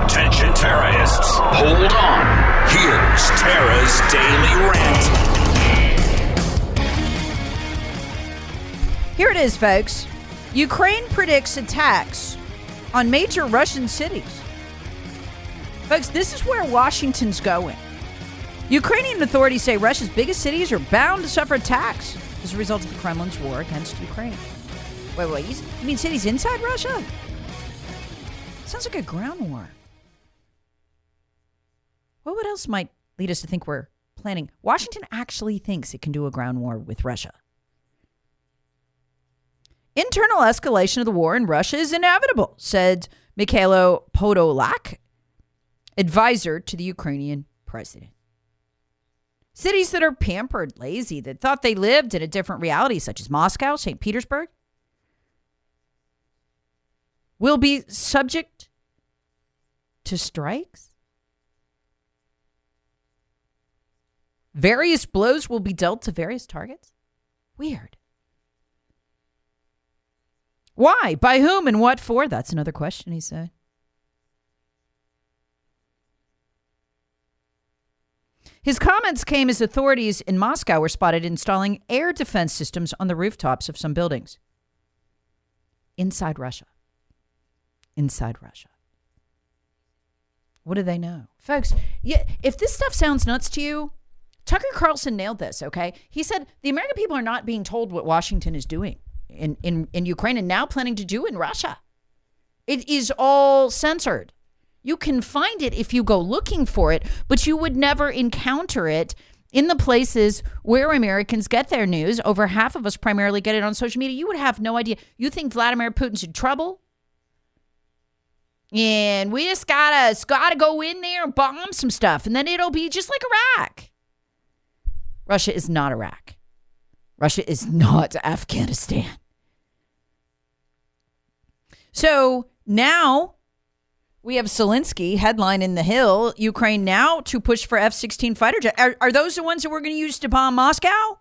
Attention terrorists, hold on. Here's Tara's Daily Rant. Here it is, folks. Ukraine predicts attacks on major Russian cities. Folks, this is where Washington's going. Ukrainian authorities say Russia's biggest cities are bound to suffer attacks as a result of the Kremlin's war against Ukraine. Wait, you mean cities inside Russia? Sounds like a ground war. Well, what else might lead us to think we're planning? Washington actually thinks it can do a ground war with Russia. Internal escalation of the war in Russia is inevitable, said Mikhailo Podolak, advisor to the Ukrainian president. Cities that are pampered, lazy, that thought they lived in a different reality, such as Moscow, St. Petersburg, will be subject to strikes. Various blows will be dealt to various targets. Weird. Why? By whom and what for? That's another question, he said. His comments came as authorities in Moscow were spotted installing air defense systems on the rooftops of some buildings. Inside Russia. Inside Russia. What do they know? Folks, if this stuff sounds nuts to you, Tucker Carlson nailed this, okay? He said the American people are not being told what Washington is doing in Ukraine and now planning to do in Russia. It is all censored. You can find it if you go looking for it, but you would never encounter it in the places where Americans get their news. Over half of us primarily get it on social media. You would have no idea. You think Vladimir Putin's in trouble? And we just gotta go in there and bomb some stuff, and then it'll be just like Iraq. Russia is not Iraq. Russia is not Afghanistan. So now we have Zelenskyy, headline in The Hill, Ukraine now to push for F-16 fighter jet. Are those the ones that we're going to use to bomb Moscow?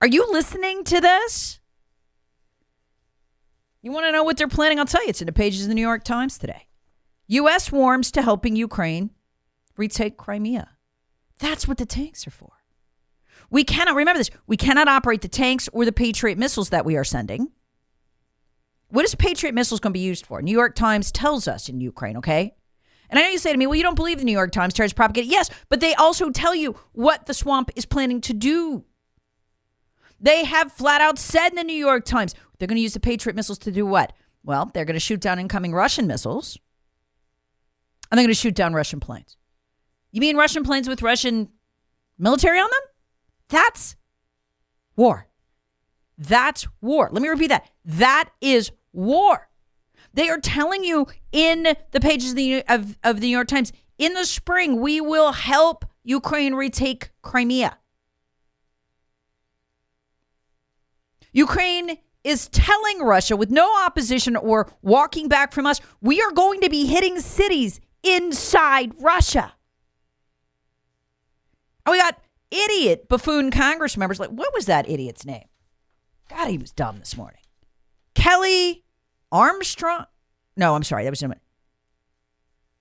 Are you listening to this? You want to know what they're planning? I'll tell you. It's in the pages of the New York Times today. U.S. warms to helping Ukraine retake Crimea. That's what the tanks are for. We cannot, remember this, we cannot operate the tanks or the Patriot missiles that we are sending. What is Patriot missiles going to be used for? New York Times tells us in Ukraine, okay? And I know you say to me, well, you don't believe the New York Times terrorist propaganda. Yes, but they also tell you what the swamp is planning to do. They have flat out said in the New York Times, they're going to use the Patriot missiles to do what? Well, they're going to shoot down incoming Russian missiles, and they're going to shoot down Russian planes. You mean Russian planes with Russian military on them? That's war. That's war. Let me repeat that. That is war. They are telling you in the pages of the New York Times, in the spring, we will help Ukraine retake Crimea. Ukraine is telling Russia, with no opposition or walking back from us, we are going to be hitting cities inside Russia. And we got idiot buffoon Congress members. Like, what was that idiot's name? God, he was dumb this morning. Kelly Armstrong. No, I'm sorry. That was him.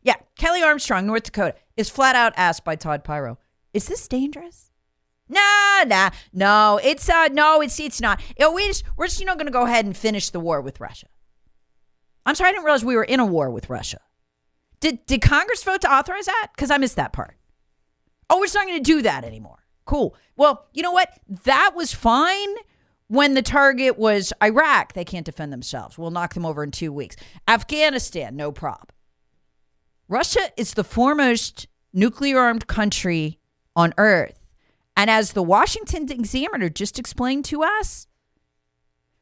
Yeah, Kelly Armstrong, North Dakota, is flat out asked by Todd Pyro, is this dangerous? No, it's not. We're just going to go ahead and finish the war with Russia. I'm sorry, I didn't realize we were in a war with Russia. Did Congress vote to authorize that? Because I missed that part. Oh, we're just not going to do that anymore. Cool. Well, you know what? That was fine when the target was Iraq. They can't defend themselves. We'll knock them over in 2 weeks. Afghanistan, no problem. Russia is the foremost nuclear-armed country on earth. And as the Washington Examiner just explained to us,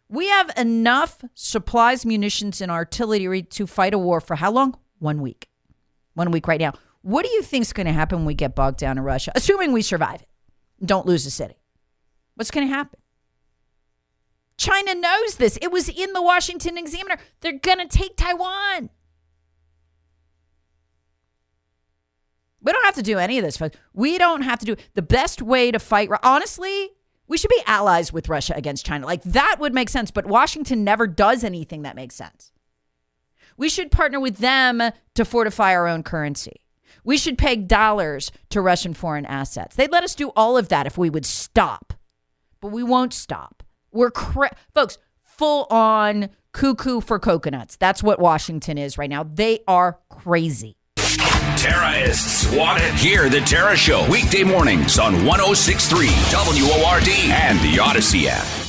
we have enough supplies, munitions, and artillery to fight a war for how long? 1 week. 1 week right now. What do you think is going to happen when we get bogged down in Russia? Assuming we survive it. Don't lose the city. What's going to happen? China knows this. It was in the Washington Examiner. They're going to take Taiwan. We don't have to do any of this, folks. We don't have to do the best way to fight. Honestly, we should be allies with Russia against China. Like, that would make sense. But Washington never does anything that makes sense. We should partner with them to fortify our own currency. We should peg dollars to Russian foreign assets. They'd let us do all of that if we would stop. But we won't stop. Folks, full on cuckoo for coconuts. That's what Washington is right now. They are crazy. Terrorists want it. Hear the Terra Show weekday mornings on 106.3 WORD and the Odyssey app.